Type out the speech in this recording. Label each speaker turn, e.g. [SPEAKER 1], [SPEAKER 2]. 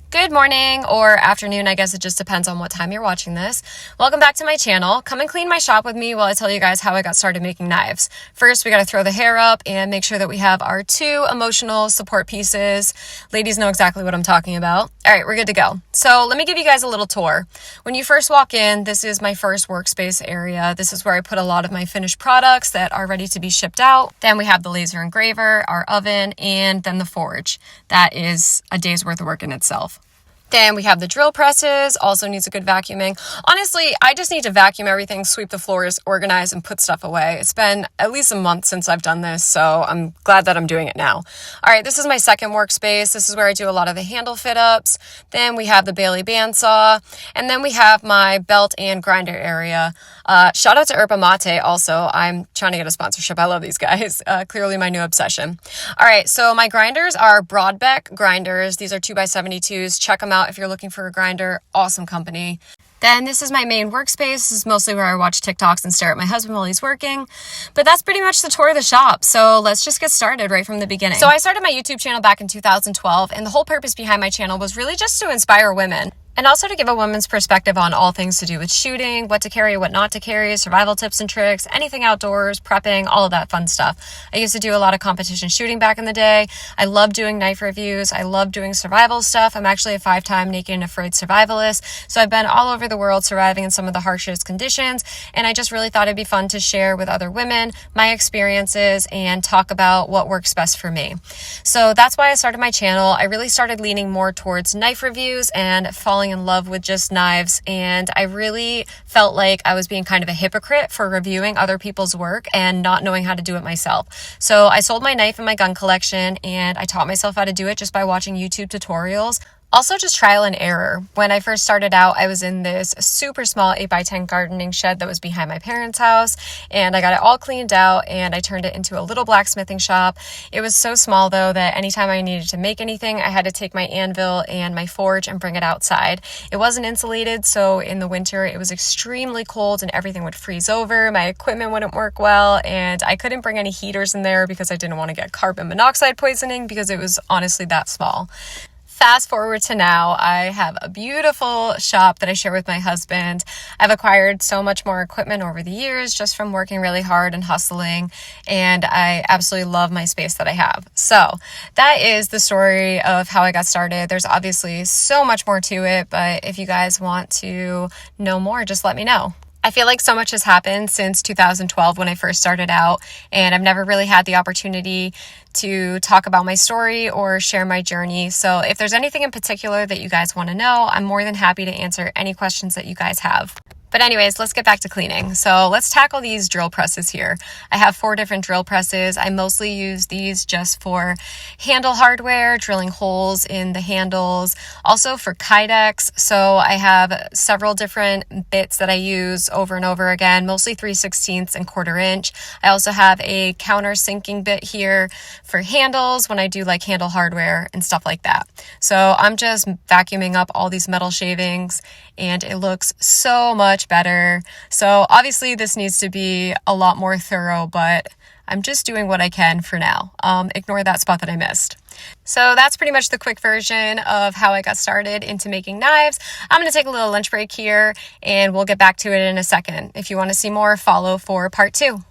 [SPEAKER 1] Good morning or afternoon, I guess it just depends on what time you're watching this. Welcome back to my channel. Come and clean my shop with me while I tell you guys how I got started making knives. First, we got to throw the hair up and make sure that we have our 2 emotional support pieces. Ladies know exactly what I'm talking about. All right, we're good to go. So let me give you guys a little tour. When you first walk in, this is my first workspace area. This is where I put a lot of my finished products that are ready to be shipped out. Then we have the laser engraver, our oven, and then the forge. That is a day's worth of work in itself. Then we have the drill presses, also needs a good vacuuming. Honestly, I just need to vacuum everything, sweep the floors, organize, and put stuff away. It's been at least a month since I've done this, so I'm glad that I'm doing it now. All right, this is my second workspace. This is where I do a lot of the handle fit ups. Then we have the Bailey bandsaw, and then we have my belt and grinder area. Shout out to Yerba Mate also. I'm trying to get a sponsorship. I love these guys. Clearly my new obsession. All right, so my grinders are Broadbeck grinders. These are 2x72s. Check them out if you're looking for a grinder. Awesome company. Then this is my main workspace. This is mostly where I watch TikToks and stare at my husband while he's working. But that's pretty much the tour of the shop. So let's just get started right from the beginning. So I started my YouTube channel back in 2012, and the whole purpose behind my channel was really just to inspire women. And also to give a woman's perspective on all things to do with shooting, what to carry, what not to carry, survival tips and tricks, anything outdoors, prepping, all of that fun stuff. I used to do a lot of competition shooting back in the day. I love doing knife reviews. I love doing survival stuff. I'm actually a 5-time naked and afraid survivalist. So I've been all over the world surviving in some of the harshest conditions. And I just really thought it'd be fun to share with other women my experiences and talk about what works best for me. So that's why I started my channel. I really started leaning more towards knife reviews and falling in love with just knives, and I really felt like I was being kind of a hypocrite for reviewing other people's work and not knowing how to do it myself. So I sold my knife and my gun collection, and I taught myself how to do it just by watching YouTube tutorials. Also just trial and error. When I first started out, I was in this super small 8x10 gardening shed that was behind my parents' house, and I got it all cleaned out and I turned it into a little blacksmithing shop. It was so small though that anytime I needed to make anything, I had to take my anvil and my forge and bring it outside. It wasn't insulated, so in the winter it was extremely cold and everything would freeze over. My equipment wouldn't work well, and I couldn't bring any heaters in there because I didn't want to get carbon monoxide poisoning because it was honestly that small. Fast forward to now, I have a beautiful shop that I share with my husband. I've acquired so much more equipment over the years just from working really hard and hustling, and I absolutely love my space that I have. So that is the story of how I got started. There's obviously so much more to it, but if you guys want to know more, just let me know. I feel like so much has happened since 2012 when I first started out, and I've never really had the opportunity to talk about my story or share my journey. So if there's anything in particular that you guys want to know, I'm more than happy to answer any questions that you guys have. But anyways, let's get back to cleaning. So let's tackle these drill presses here. I have 4 different drill presses. I mostly use these just for handle hardware, drilling holes in the handles, also for kydex. So I have several different bits that I use over and over again, mostly 3/16 and 1/4 inch. I also have a countersinking bit here for handles when I do like handle hardware and stuff like that. So I'm just vacuuming up all these metal shavings, and it looks so much better. So obviously this needs to be a lot more thorough, but I'm just doing what I can for now. Ignore that spot that I missed. So that's pretty much the quick version of how I got started into making knives. I'm going to take a little lunch break here, and we'll get back to it in a second. If you want to see more, follow for part 2.